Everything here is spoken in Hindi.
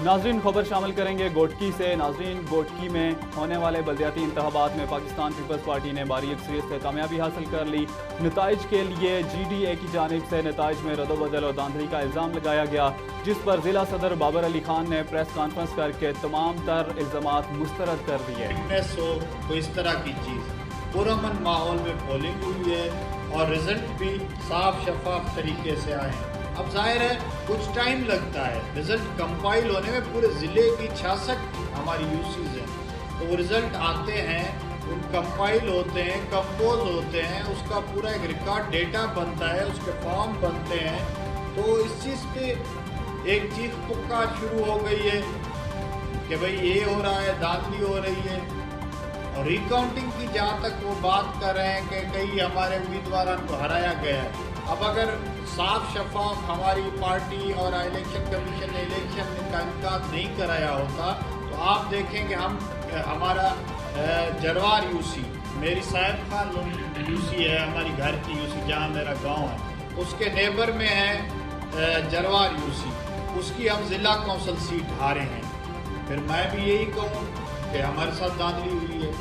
नाजरीन खबर शामिल करेंगे गोटकी से। नाजरीन, गोटकी में होने वाले बल्दियाती इंतखाबात में पाकिस्तान पीपल्स पार्टी ने बारी अक्सरियत से कामयाबी हासिल कर ली। नताइज के लिए GDA की जानिब से नताइज में रद्दोबदल और धांधली का इल्ज़ाम लगाया गया, जिस पर जिला सदर बाबर अली खान ने प्रेस कॉन्फ्रेंस करके तमाम तर इल्ज़ामात मुस्तरद कर दिए। तो इस तरह की चीज़ पुरअमन माहौल में पोलिंग हुई है और रिजल्ट भी साफ शफाफ तरीके से आए हैं। अब जाहिर है कुछ टाइम लगता है रिजल्ट कंपाइल होने में। पूरे ज़िले की 66 हमारी यूसीज हैं, तो वो रिज़ल्ट आते हैं, उन कंपाइल होते हैं, कंपोज होते हैं, उसका पूरा एक रिकॉर्ड डेटा बनता है, उसके फॉर्म बनते हैं। तो इस चीज़ पे एक चीज़ पुकार शुरू हो गई है कि भाई ये हो रहा है, धांधली हो रही है। और रिकाउंटिंग की जहाँ तक वो बात कर रहे हैं कि कई हमारे उम्मीदवारों को हराया गया है, अब अगर साफ शफाफ हमारी पार्टी और इलेक्शन कमीशन ने इलेक्शन का इनकाद नहीं कराया होता तो आप देखेंगे हमारा जरवार यूसी, मेरी साहिब खान यूसी है, हमारी घर की यूसी जहाँ मेरा गांव है, उसके नेबर में है जरवार यूसी, उसकी हम ज़िला कौंसिल सीट हारे हैं। फिर मैं भी यही कहूँ कि हमारे साथ धांधली हुई है।